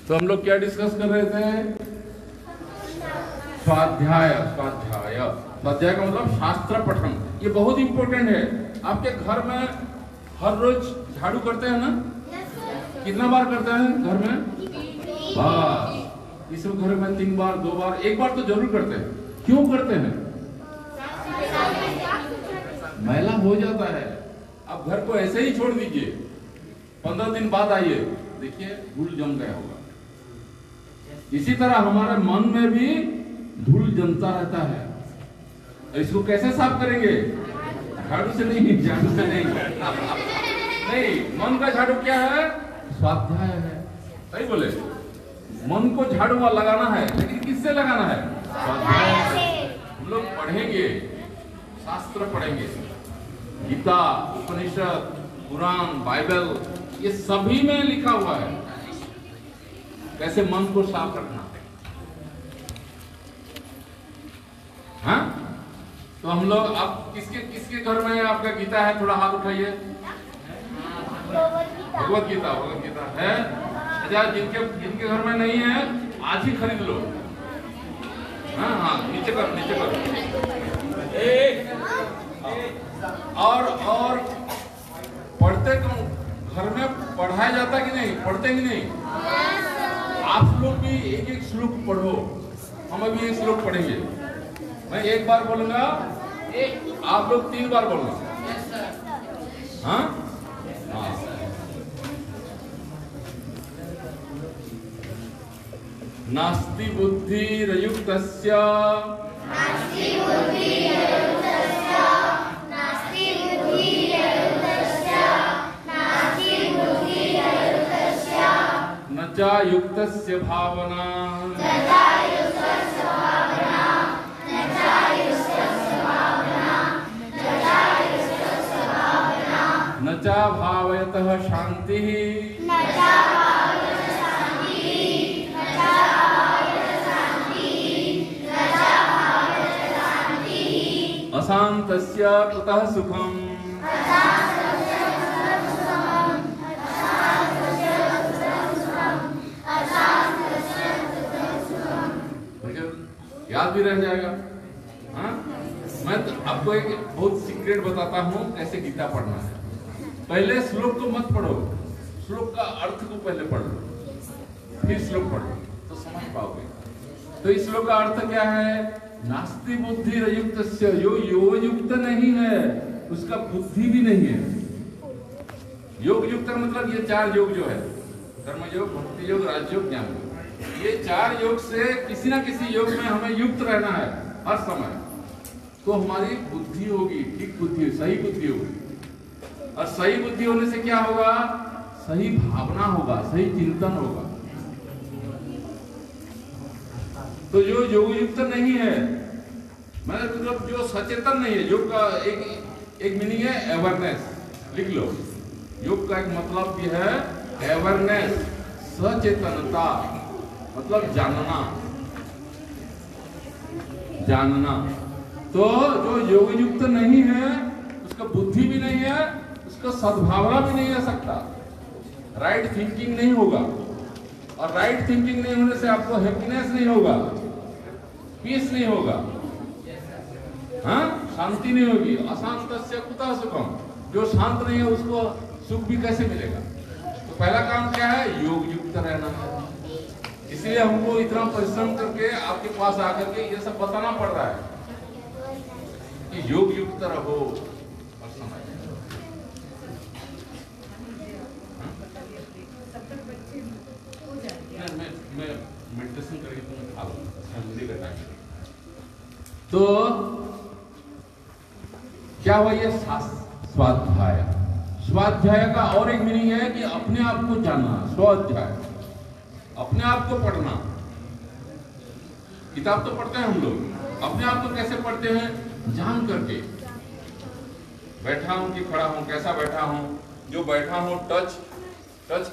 तो हम लोग क्या डिस्कस कर रहे थे? स्वाध्याय। स्वाध्याय स्वाध्याय का मतलब शास्त्र पठन। ये बहुत इंपॉर्टेंट है। आपके घर में हर रोज झाड़ू करते हैं ना? कितना बार करते हैं घर में? बस इस घर में 3 बार 2 बार 1 बार तो जरूर करते हैं। क्यों करते हैं? मैला हो जाता है। अब घर को ऐसे ही छोड़ दीजिए, 15 दिन बाद आइए, देखिए धूल जम गया होगा। इसी तरह हमारे मन में भी धूल जमता रहता है। इसको कैसे साफ करेंगे? झाड़ू से नहीं, झाड़ू से नहीं। नहीं, मन का झाड़ू क्या है? स्वाध्याय है। सही बोले? मन को झाड़ू लगाना है, लेकिन किससे लगाना है? स्वाध्याय से। हम लोग पढ़ेंगे, शास्त्र पढ़ेंगे, गीता, उपनिषद, कुरान, बाइबल, ये सभी में लिखा हुआ है कैसे मन को साफ रखना है। हाँ? तो हम लोग अब किसके घर में आपका गीता है? थोड़ा हाथ उठाइए। भगवत गीता है। अच्छा, जिनके घर में नहीं है आज ही खरीद लो। हाँ, नीचे करो। और पढ़ते कौन? घर में पढ़ाया जाता कि नहीं? पढ़ते कि नहीं? आप लोग भी एक श्लोक पढ़ो। हम अभी एक श्लोक पढ़ेंगे। मैं 1 बार बोलूंगा, आप लोग 3 बार बोलना। हाँ? नास्ति बुद्धिरयुक्तस्य न च युक्तस्य भावना न च भावयतः शांतिः अशांतस्य कुतः सुखम्। याद भी रह जाएगा। हाँ? मैं तो आपको एक बहुत सीक्रेट बताता हूँ कैसे गीता पढ़ना है। पहले श्लोक को मत पढ़ो, श्लोक का अर्थ को पहले पढ़ लो, फिर श्लोक पढ़ो तो समझ पाओगे। तो इस श्लोक का अर्थ क्या है? नास्ति बुद्धिरयुक्तस्य, योग युक्त नहीं है, उसका बुद्धि भी नहीं है। योग युक्त मतलब ये 4 योग जो है, कर्म योग, भक्ति योग, राजयोग, ज्ञान योग, ये 4 योग से किसी ना किसी योग में हमें युक्त रहना है हर समय। तो हमारी बुद्धि होगी, ठीक बुद्धि, सही बुद्धि होगी। और सही बुद्धि होने से क्या होगा? सही भावना होगा, सही चिंतन होगा। तो जो योग युक्त नहीं है, मतलब जो सचेतन नहीं है, योग का एक मीनिंग है अवेयरनेस। लिख लो, योग का एक मतलब भी है अवेयरनेस, सचेतनता, मतलब जानना। तो जो योग युक्त नहीं है, उसका बुद्धि भी नहीं है, उसका सद्भावना भी नहीं हो सकता, राइट थिंकिंग नहीं होगा। और राइट थिंकिंग नहीं होने से आपको हैप्पीनेस नहीं होगा, पीस नहीं होगा, हाँ, शांति नहीं होगी। अशांतस्य कुतः सुखम्, जो शांत नहीं है उसको सुख भी कैसे मिलेगा? तो पहला काम क्या है? योग युक्त रहना है। इसलिए हमको इतना परिश्रम करके आपके पास आकर के ये सब बताना पड़ रहा है कि योग युक्त रहो और समझ। मैं मेडिटेशन करके तुम्हें खा लूंगा। तो क्या हुआ? ये स्वाध्याय। स्वाध्याय का और एक मीनिंग है कि अपने आप को जानना। स्वाध्याय अपने आप को पढ़ना। किताब तो पढ़ते हैं हम लोग, अपने आप को कैसे पढ़ते हैं? जान करके। बैठा हूं कि खड़ा हूं, कैसा बैठा हूं, जो बैठा हूं टच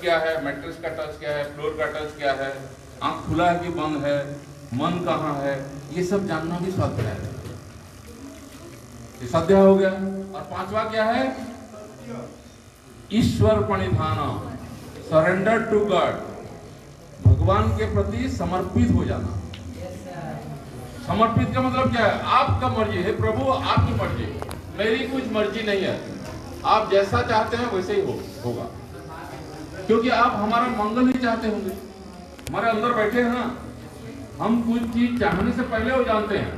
क्या है, मैट्रेस का टच क्या है, फ्लोर का टच क्या है, आंख खुला है कि बंद है, मन कहाँ है, ये सब जानना भी स्वाध्याय है। ये स्वाध्याय हो गया। और 5वां क्या है? ईश्वर प्रणिधान, सरेंडर टू गॉड, भगवान के प्रति समर्पित हो जाना। समर्पित का मतलब क्या है? आपका मर्जी है प्रभु, आपकी मर्जी, मेरी कुछ मर्जी नहीं है, आप जैसा चाहते हैं वैसे ही होगा। क्योंकि आप हमारा मंगल ही चाहते होंगे, हमारे अंदर बैठे हैं ना, हम कुछ चीज चाहने से पहले वो जानते हैं,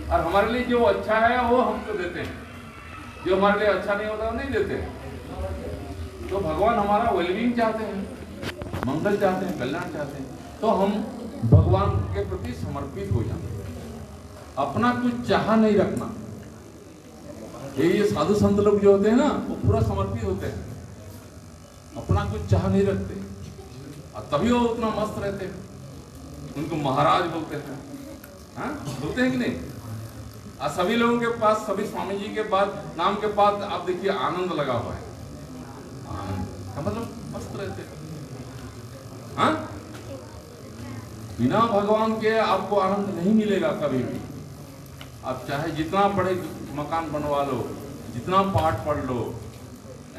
और हमारे लिए जो अच्छा है वो हमको देते हैं, जो हमारे लिए अच्छा नहीं होता वो नहीं देते हैं। तो भगवान हमारा वेलबींग चाहते हैं, मंगल चाहते हैं, कल्याण चाहते हैं, तो हम भगवान के प्रति समर्पित हो जाते, अपना कुछ चाह नहीं रखना। ये साधु संत लोग जो होते हैं ना, वो पूरा समर्पित होते हैं, अपना कुछ चाह नहीं रखते, और तभी वो उतना मस्त रहते हैं। उनको महाराज बोलते हैं, हाँ बोलते हैं कि नहीं? और सभी लोगों के पास, सभी स्वामी जी के बाद नाम के बाद आप देखिए आनंद लगा हुआ है। आनंद का मतलब मस्त रहते हैं। हाँ, बिना भगवान के आपको आनंद नहीं मिलेगा कभी भी। आप चाहे जितना बड़े मकान बनवा लो, जितना पाठ पढ़ लो,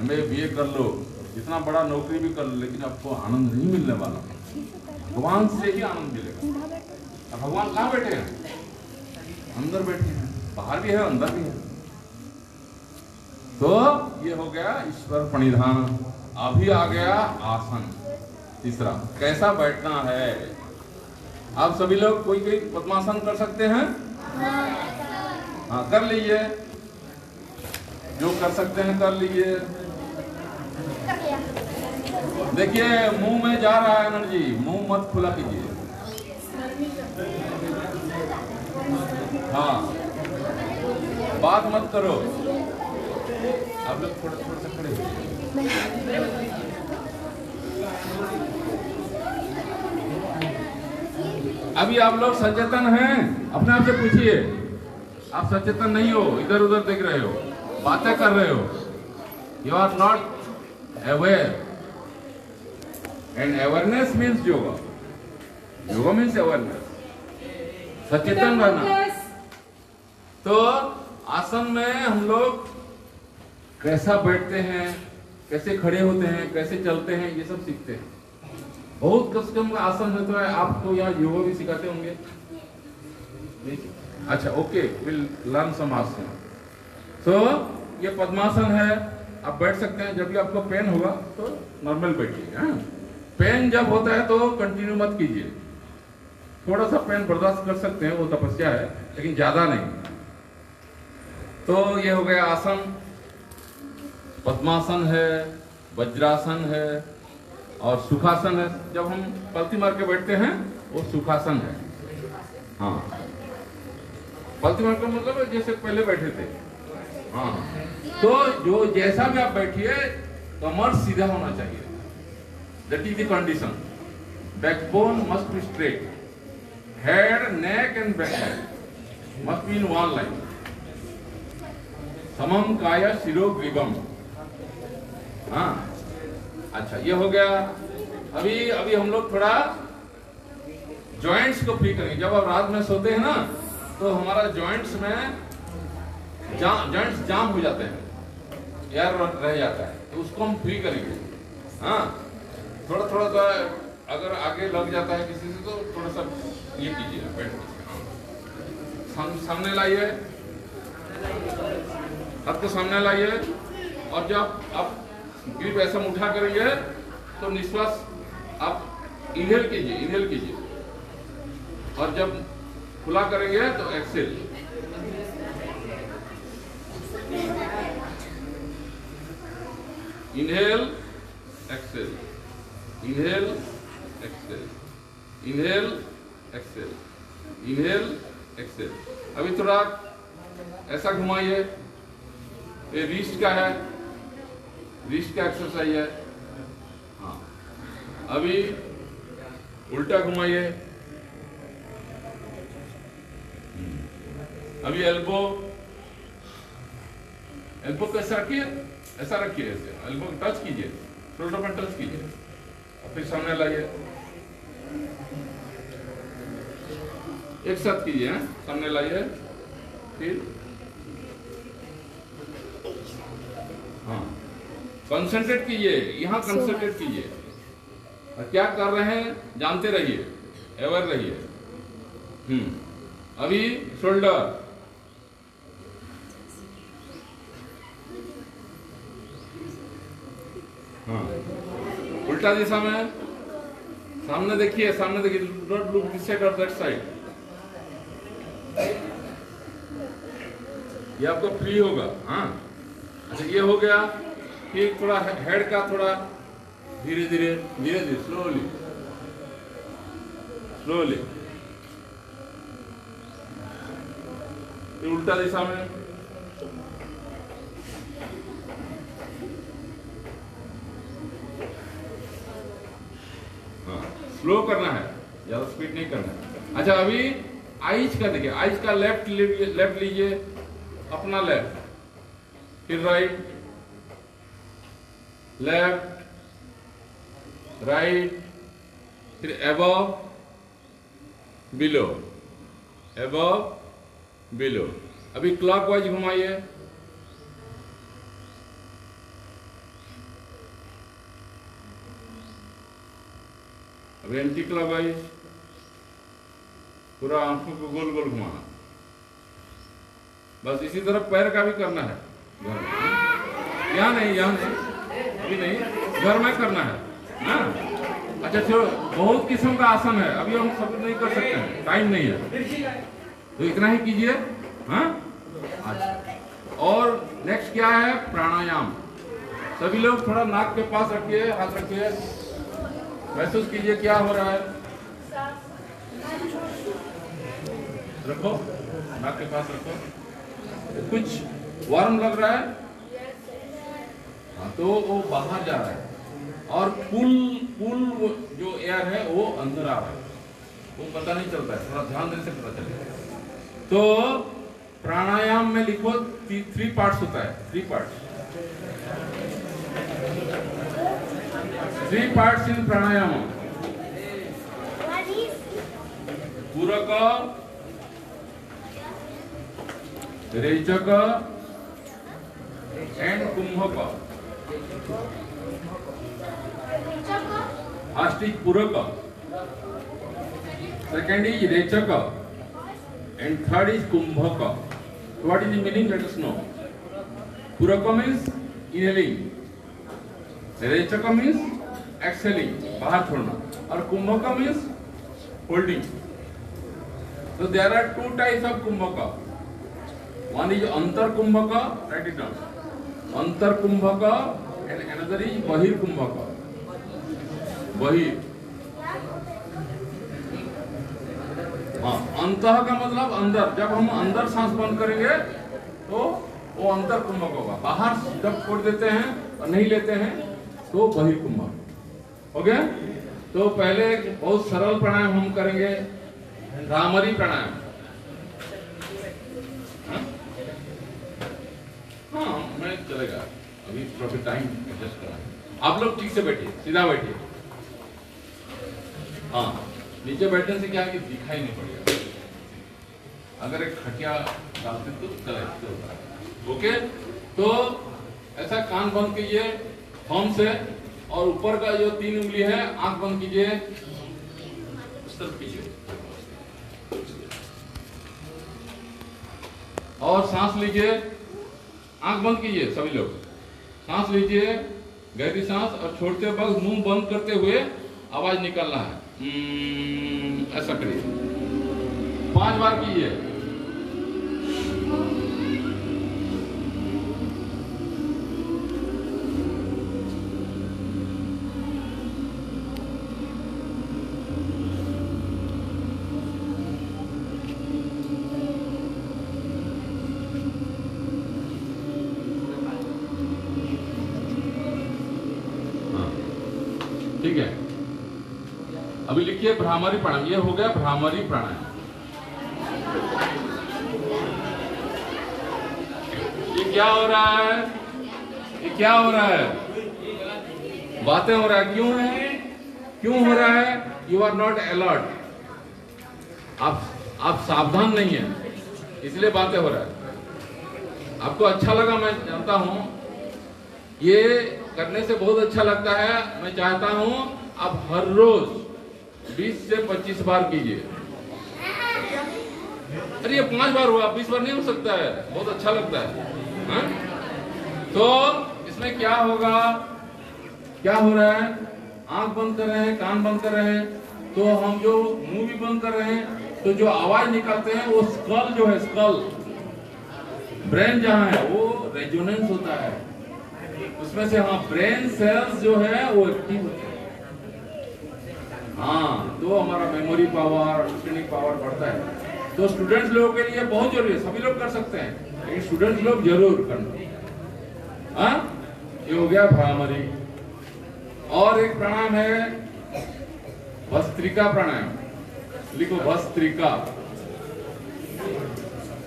MA BA कर लो, जितना बड़ा नौकरी भी कर लो, लेकिन आपको आनंद नहीं मिलने वाला। भगवान से ही आनंद मिलेगा। भगवान कहाँ बैठे हैं? अंदर बैठे हैं, बाहर भी है अंदर भी है। तो ये हो गया ईश्वर प्रणिधान। अभी आ गया आसन, तीसरा, कैसा बैठना है। आप सभी लोग कोई कोई पद्मासन कर सकते हैं? हाँ कर लीजिए, जो कर सकते हैं कर लीजिए। देखिए मुंह में जा रहा है एनर्जी, मुंह मत खुला कीजिए। हाँ, बात मत करो। आप लोग थोड़ा थोड़ा सा खड़े हो। अभी आप लोग सचेतन हैं? अपने आप से पूछिए, आप सचेतन नहीं हो, इधर उधर देख रहे हो, बातें कर रहे हो। You are not aware, and awareness means yoga. Yoga means awareness, सचेतन रहना। तो आसन में हम लोग कैसा बैठते हैं, कैसे खड़े होते हैं, कैसे चलते हैं, ये सब सीखते हैं। बहुत कस्टम का आसन होता है। आपको यहाँ योगा भी सिखाते होंगे? अच्छा, ओके, विल लर्न सम आसन। तो ये पद्मासन है, आप बैठ सकते हैं। जब भी आपको पेन होगा तो नॉर्मल बैठिए। पेन जब होता है तो कंटिन्यू मत कीजिए, थोड़ा सा पेन बर्दाश्त कर सकते हैं, वो तपस्या है, लेकिन ज्यादा नहीं। तो ये हो गया आसन। पद्मासन है, वज्रासन है और सुखासन है। जब हम पलथी मार के बैठते हैं वो सुखासन है। हाँ, पलथी मार के मतलब जैसे पहले बैठे थे। हाँ, तो जो जैसा भी आप बैठिए, कमर सीधा होना चाहिए, that is the condition. Backbone must be straight, head, neck and back head must be in one line. समम काया शिरो ग्रीवम। हाँ, अच्छा, ये हो गया। अभी हम लोग थोड़ा जॉइंट्स को फ्री करेंगे। जब आप रात में सोते हैं ना, तो हमारा जॉइंट्स में जॉइंट्स जाम हो जाते हैं, एयर रह जाता है, तो उसको हम फ्री करेंगे। हाँ, थोड़ा थोड़ा तो अगर आगे लग जाता है किसी से तो थोड़ा सा ये कीजिए, बैठ सामने लाइए, हाथ को सामने लाइए, और जब आप ग्रिप ऐसा उठा करेंगे तो निश्वास आप इनहेल कीजिए, और जब खुला करेंगे तो exhale. Inhale exhale, inhale exhale, inhale exhale, inhale exhale. अभी थोड़ा ऐसा घुमाइए, ये रिस्ट का है, रिस्ट का एक्सरसाइज है। हाँ, अभी उल्टा घुमाइए, अभी एल्बो कैसा रखिए, ऐसा रखिए, ऐसे एल्बो टच कीजिए, शोल्डर पर टच कीजिए, और फिर सामने लाइए, एक साथ कीजिए, सामने लाइए, फिर हाँ, कंसंट्रेट कीजिए, यहाँ कंसंट्रेट कीजिए, और क्या कर रहे हैं जानते रहिए, अवेयर रहिए। अभी शोल्डर, हाँ उल्टा दिशा में, सामने देखिए, सामने देखिए, डोंट लुक दिस साइड और दैट साइड। ये आपको फ्री होगा। हाँ अच्छा, ये हो गया। फिर थोड़ा हेड का, थोड़ा धीरे धीरे धीरे धीरे स्लोली स्लोली, फिर उल्टा दिशा में, हाँ स्लो करना है, ज्यादा स्पीड नहीं करना है। अच्छा अभी आइज का देखिए, आइज का लेफ्ट लेफ्ट लीजिए, अपना लेफ्ट, फिर राइट, लेफ्ट राइट, फिर अबव बिलो, अबव बिलो। अभी क्लॉकवाइज घुमाइए, अभी एंटी क्लॉकवाइज, पूरा आंखों को गोल गोल घुमाना। बस इसी तरह पैर का भी करना है घर में, यहाँ नहीं, यहाँ नहीं, अभी नहीं, घर में करना है ना। अच्छा चलो, बहुत किस्म का आसन है, अभी हम सब नहीं कर सकते हैं, टाइम नहीं है, तो इतना ही कीजिए। हाँ अच्छा, और नेक्स्ट क्या है, प्राणायाम। सभी लोग थोड़ा नाक के पास रखिए, हाथ रखिए, महसूस कीजिए क्या हो रहा है। रखो, नाक के पास रखो। कुछ वार्म लग रहा है, हाँ तो वो बाहर जा रहा है, और पुल जो एयर है वो अंदर आ रहा है, वो पता नहीं चलता है, थोड़ा ध्यान देने से पता चलेगा। तो प्राणायाम में लिखो 3 पार्ट्स होता है, 3 parts, 3 parts in pranayama. Puraka, rechaka and kumbhaka. First is puraka, second is rechaka and third is kumbhaka. What is the meaning? Let us know. Puraka means inhaling, rechaka means exhaling, बाहर छोड़ना, और kumbhaka means holding. So there are 2 types of kumbhaka. One is antar kumbhaka, write it down. Antar kumbhaka and another is bahir kumbhaka. bahir, हाँ अंतः का मतलब अंदर, जब हम अंदर सांस बंद करेंगे तो वो अंतर कुंभक होगा, बाहर जब छोड़ देते हैं और नहीं लेते हैं तो बहिर्कुंभक हो गया। तो पहले बहुत सरल प्राणायाम हम करेंगे, भ्रामरी प्राणायाम। हाँ मैं चलेगा, अभी थोड़ा टाइम एडजस्ट करा। आप लोग ठीक से बैठिए, सीधा बैठिए। हाँ नीचे बैठने से क्या है कि दिखाई नहीं पड़ेगा, अगर एक खटिया डालते तो चलता है। ओके, तो ऐसा कान बंद कीजिए थंब से, और ऊपर का जो 3 उंगली है आंख बंद कीजिए, इस तरफ कीजिए, और सांस लीजिए, आंख बंद कीजिए, सभी लोग सांस लीजिए, गहरी सांस, और छोड़ते वक्त मुंह बंद करते हुए आवाज निकालना है, ऐसा करिए, 5 बार कीजिए। ठीक है, अभी लिखिए भ्रामरी प्राणायाम। ये हो गया भ्रामरी प्राणायाम। ये क्या हो रहा है, ये क्या हो रहा है, बातें हो रहा है। क्यों हो रहा है? यू आर नॉट अलर्ट, आप सावधान नहीं है, इसलिए बातें हो रहा है। आपको अच्छा लगा, मैं जानता हूं। ये करने से बहुत अच्छा लगता है। मैं चाहता हूं आप हर रोज 20 से 25 बार कीजिए। अरे ये 5 बार हुआ, 20 बार नहीं हो सकता है, बहुत अच्छा लगता है। हाँ? तो इसमें क्या होगा, क्या हो रहा है, आंख बंद कर रहे हैं, कान बंद कर रहे हैं, तो हम जो मुंह भी बंद कर रहे हैं, तो जो आवाज निकालते हैं वो स्कल जो है, स्कल ब्रेन जहां है वो रेजोनेंस होता है उसमें से, हाँ ब्रेन सेल्स जो है वो एक्टिव होते हैं। हाँ, तो हमारा मेमोरी पावर, अंडरस्टैंडिंग पावर बढ़ता है। तो स्टूडेंट्स लोगों के लिए बहुत जरूरी है, सभी लोग कर सकते हैं लेकिन स्टूडेंट्स लोग जरूर करना। हाँ, ये हो गया भ्रामरी। और एक प्राणायाम है भस्त्रिका प्राणायाम, लिखो भस्त्रिका।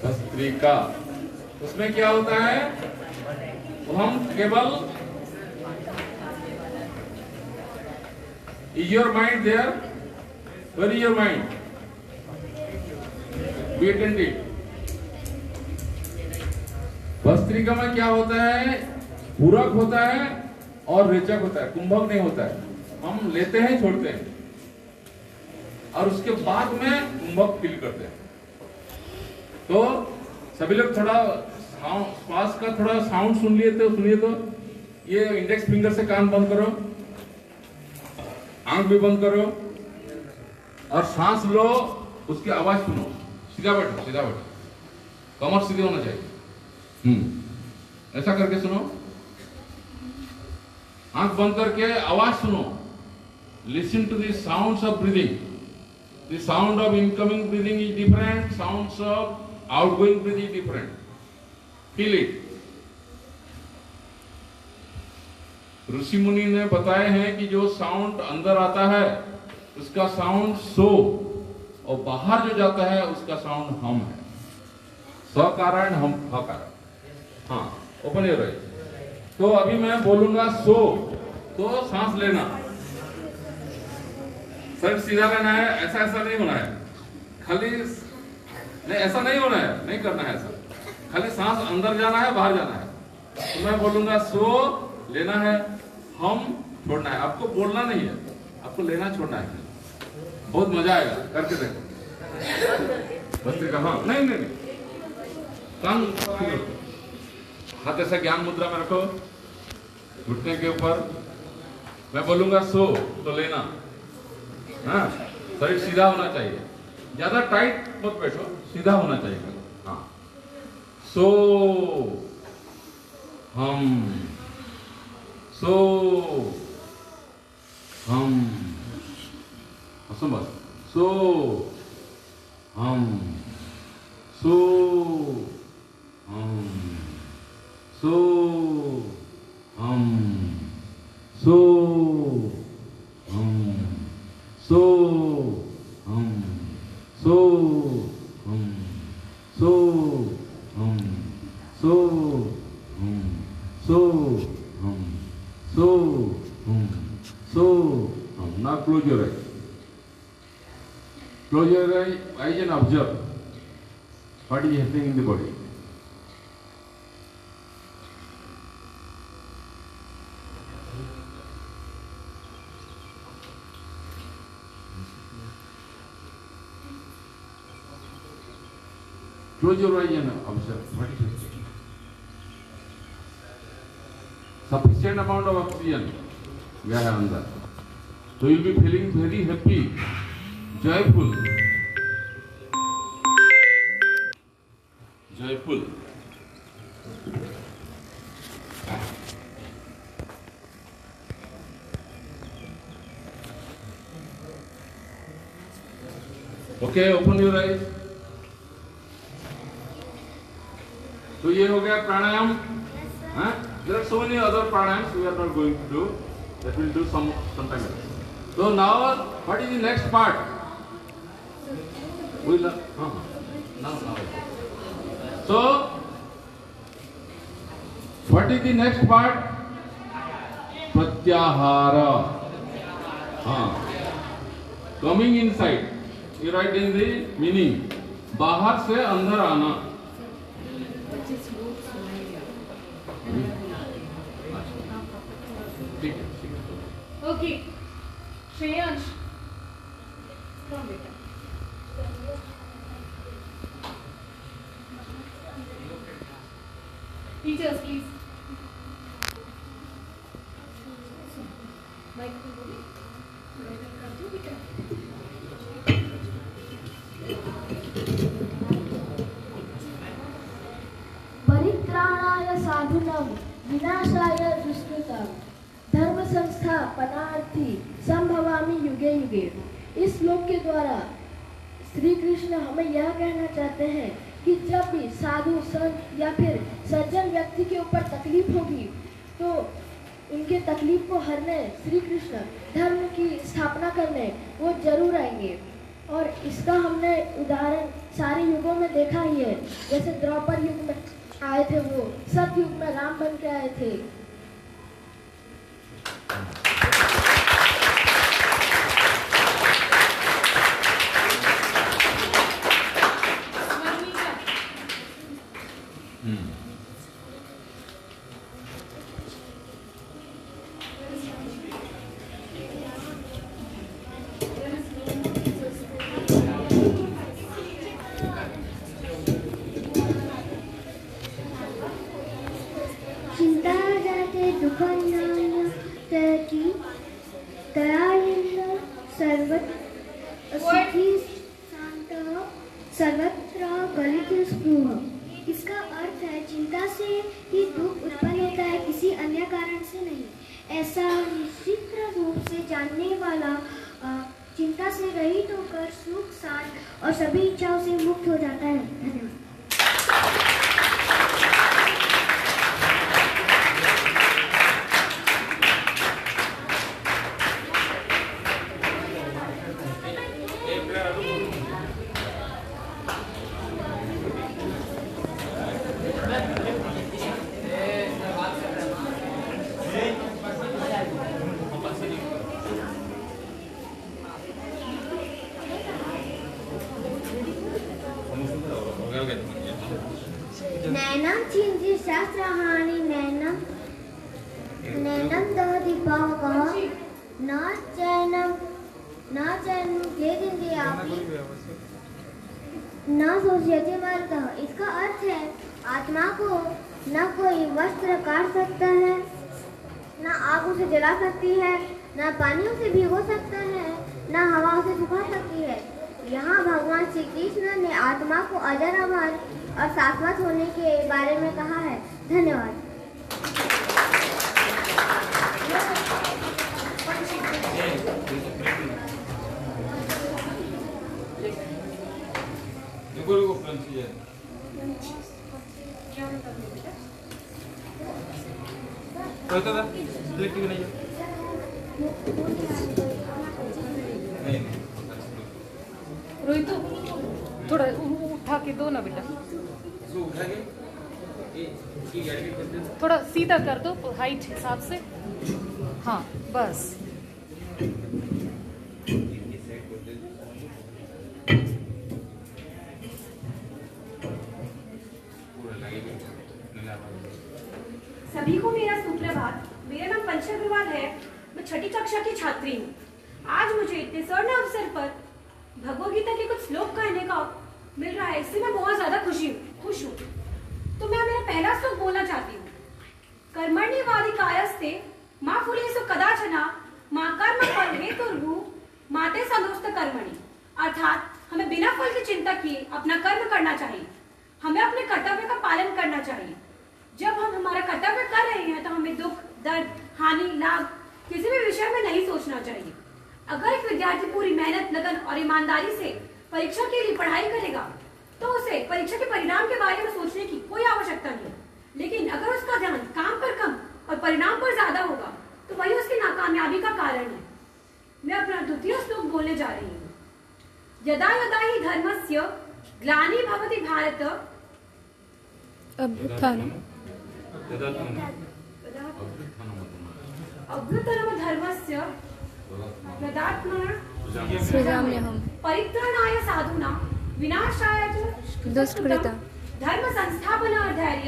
भस्त्रिका उसमें क्या होता है, तो हम केवल is your mind there, where is your mind, be attentive. भस्त्रिका में क्या होता है, पूरक होता है और रेचक होता है, कुंभक नहीं होता है। हम लेते हैं छोड़ते हैं और उसके बाद में कुंभक फील करते हैं। तो सभी लोग थोड़ा श्वास का थोड़ा साउंड सुनिए तो ये इंडेक्स फिंगर से कान बंद करो, आंख भी बंद करो और सांस लो, उसकी आवाज सुनो। सीधा बैठो, सीधा बैठो, कमर सीधे होना चाहिए। ऐसा करके सुनो, आंख बंद करके आवाज सुनो। Listen to the sounds of breathing. The sound of incoming breathing is different, sounds of outgoing breathing different. Feel it. ऋषि मुनि ने बताए हैं कि जो साउंड अंदर आता है उसका साउंड सो, और बाहर जो जाता है उसका साउंड हम है। सकारण हम हकार। हाँ, ओपन योर आईज। तो अभी मैं बोलूंगा सो, तो सांस लेना, सर सीधा रहना है, ऐसा ऐसा नहीं होना है, खाली नहीं, ऐसा नहीं होना है, नहीं करना है ऐसा, खाली सांस अंदर जाना है, बाहर जाना है। तो मैं बोलूंगा सो, लेना है, हम छोड़ना है। आपको बोलना नहीं है, आपको लेना छोड़ना है। बहुत मजा आएगा, करके देखो। भस्त्रिका, हाँ, नहीं नहीं नहीं, कान हाथ ऐसा ज्ञान मुद्रा में रखो, घुटने के ऊपर। मैं बोलूंगा सो, तो लेना। हाँ, शरीर सीधा होना चाहिए, ज्यादा टाइट मत बैठो, सीधा होना चाहिए। हाँ, सो हम, सो हम, बस, सो हम, सो हम, सो हम, सो हम, सो हम, सो हम, सो हम, सो हम, सो हम, सो हम, सो हम। Now close your eyes. Close your eyes and observe what is happening in the body. Close your eyes and observe what is happening. Sufficient amount of oxygen गया है अंदर, तो you'll be feeling very happy, joyful, joyful. Okay, open your eyes. तो ये हो गया प्राणायाम। हाँ, there are so many other pranayams we are not going to do. That we'll do sometime else. So now, what is the next part? We'll now. So, what is the next part? Pratyahara. Coming inside. You write in the meaning. बाहर से अंदर आना। अंकित, Shreyansh, come बेटा। Teachers please. परित्राणाय साधुनां विनाशाय दुष्कृतां धर्म संस्थापनार्थी संभवामि युगे युगे। इस श्लोक के द्वारा श्री कृष्ण हमें यह कहना चाहते हैं कि जब भी साधु संत या फिर सज्जन व्यक्ति के ऊपर तकलीफ होगी तो उनके तकलीफ को हरने श्री कृष्ण धर्म की स्थापना करने वो जरूर आएंगे। और इसका हमने उदाहरण सारे युगों में देखा ही है। जैसे द्रौपद युग में आए थे, वो सतयुग में राम बन के आए थे। चिंता जाते दुःखानां तैति दयालुः सुखी शान्तः सर्वत्र गलित स्पृहः। इसका अर्थ है चिंता से ही दुख उत्पन्न होता है, किसी अन्य कारण से नहीं। ऐसा निश्चित रूप से जानने वाला चिंता से रहित होकर सुख शांत और सभी इच्छाओं से मुक्त हो जाता है। धन्यवाद। नैनं चिन्ति सहस्रहानि नैनं दहति पावकः न चैनं क्लेदयन्ति न शोष्यति मर्तः। इसका अर्थ है आत्मा को न कोई वस्त्र काट सकता है, न आग उसे जला सकती है, न पानी उसे भिगो सकता है, न हवा उसे सुखा सकती है। यहाँ भगवान श्री कृष्ण ने आत्मा को अजर अमर और शाश्वत होने के बारे में कहा है। धन्यवाद। रोहित थोड़ा उठा के दो ना बेटा, थोड़ा सीधा कर दो हाइट हिसाब से। हाँ बस। सभी को मेरा सुप्रभात। मेरा नाम पंच अग्रवाल है। मैं छठी कक्षा की छात्री हूँ। आज मुझे इतने स्वर्ण अवसर पर भगवद गीता के कुछ श्लोक कहने का मिल रहा है, इससे मैं बहुत ज्यादा खुश हूँ। तो मैं मेरा पहला श्लोक बोलना चाहती हूँ। कर्मण्येवाधिकारस्ते मां फलेषु कदाचन मां कर्म फल हेतुर्भु माते संदोस्त कर्मणि। अर्थात हमें बिना फल की चिंता किए अपना कर्म करना चाहिए। हमें अपने कर्तव्य का पालन करना चाहिए। जब हम हमारा कर्तव्य कर रहे हैं तो हमें दुख, दर्द, हानि, लाभ किसी भी विषय में नहीं सोचना चाहिए। अगर एक विद्यार्थी पूरी मेहनत, लगन और ईमानदारी से परीक्षा के लिए पढ़ाई करेगा तो उसे परीक्षा के परिणाम के बारे में सोचने की कोई आवश्यकता नहीं। लेकिन अगर उसका ध्यान काम पर कम और परिणाम पर ज्यादा होगा तो वही उसकी नाकामयाबी का कारण है। मैं अपना द्वितीय श्लोक बोलने जा रही हूँ। यदा यदा ही धर्मस्य ग्लानि भवति भारत अभ्युत्थानम् अभ्युत्थानम् धर्मस्य सृजाम्यहम् परित्राणाय साधूनां विनाशाय च दुष्कृताम् धर्म संस्थापनार्थाय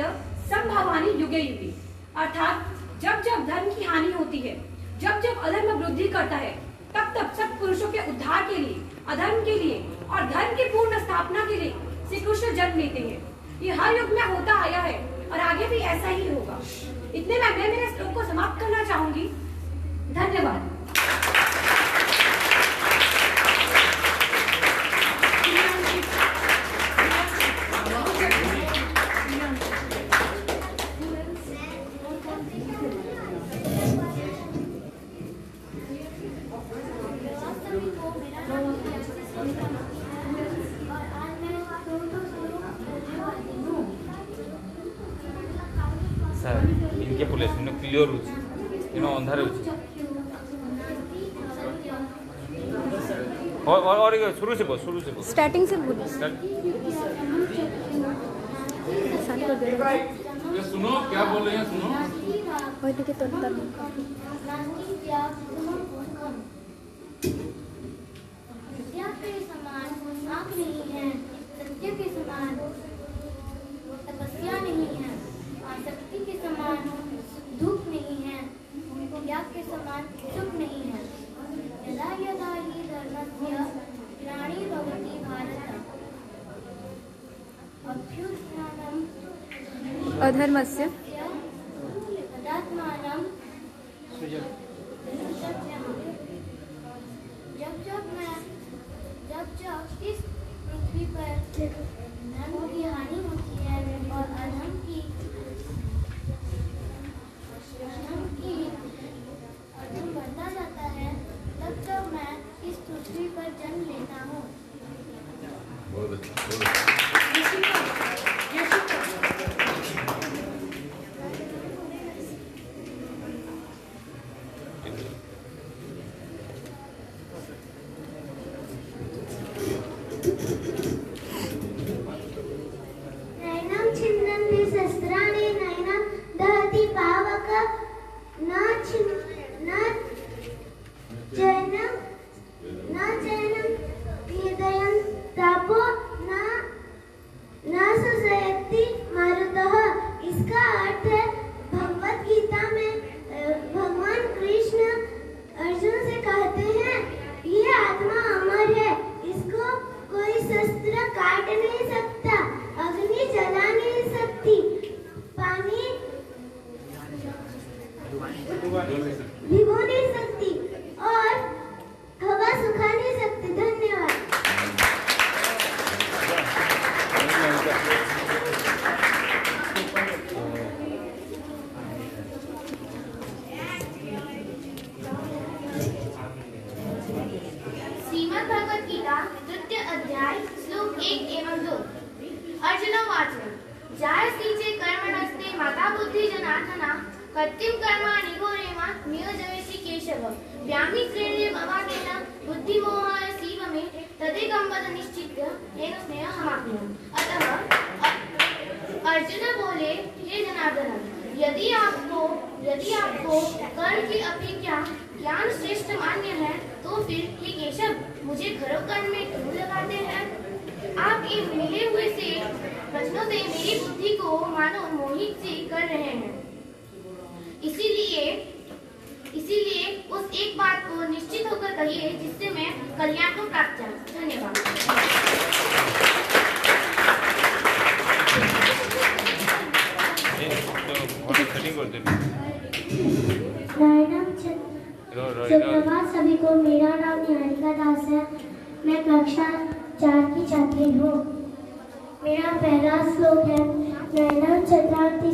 संभवानि युगे युगे। अर्थात जब जब धर्म की हानि होती है, जब जब अधर्म वृद्धि करता है तब तब सत्पुरुषों के उद्धार के लिए, अधर्म के लिए और धर्म की पूर्ण स्थापना के लिए श्री कृष्ण जन्म लेते हैं। ये हर युग में होता आया है और आगे भी ऐसा ही होगा। इतने में मैं मेरे श्लोक को समाप्त करना चाहूंगी। धन्यवाद। ସାର୍ ଇନକେ ପଲେସ୍ ଇନ କ୍ଲିୟର ହେଉଛି ଇନ ଅନ୍ଧାର ହେଉଛି और शुरू से बोल स्टार्टिंग से बोलो। ये सुनो क्या बोल रहे हैं, सुनो। वही के तो विद्या के समान आँख नहीं है, सत्य के समान तपस्या नहीं है, आसक्ति के समान दुख नहीं है, त्याग के समान सुख नहीं है। यदा यदा हि धर्मस्य ग्लानिर्भवति भारत अभ्युत्थानम् अधर्मस्य तदात्मानं जब इस पृथ्वी पर धर्म की हानि होती है और अधर्म की बढ़ता जाता है, तब जब मैं इस पृथ्वी पर जन्म लेता हूँ। बहुत अच्छा, बहुत नैनं छिन्दन्ति शस्त्राणि नैनं दहति पावक न चैनं हृदयं तापो न सुशयति मरुतः। इसका अर्थ है, भगवत गीता में भगवान कृष्ण अर्जुन से कहते हैं, ये आत्मा अमर है, इसको कोई शस्त्र काट नहीं सकता, अग्नि जला नहीं सकती, पानी भिगो नहीं सकती और हवा सुखा नहीं सकती। धन्यवाद। श्रीमद् भगवत गीता तृतीय अध्याय श्लोक 1 एवं 2। अर्जुनोवाच जायसीचे कर्मणस्ते माता बुद्धि जनार्दना कर्तिं कर्माणि घोरे मा नियोजयसि केशव व्यामिश्रेणे भवानेन बुद्धिमोहाय सीव मे तदेकं वद निश्चित्य येन स्नेहमाप्नुयाम्। अतः अर्जुन बोले, हे जनार्दन, यदि आपको कर्म की अपेक्षा ज्ञान श्रेष्ठ मान्य है, तो फिर हे केशव मुझे घरों कर्म में क्यों लगाते हैं? आप इन मिले हुए से प्रश्नों से मेरी बुद्धि को मानो मोहित से कर रहे हैं। इसीलिए उस एक बात को निश्चित होकर कहिए जिससे मैं कल्याण को प्राप्त करूं। धन्यवाद। सुप्रभात सभी को। मेरा नाम निहारिका दास है। मैं कक्षा 4 की छात्री हूँ। मेरा पहला श्लोक है, नैनं छत्रार्ति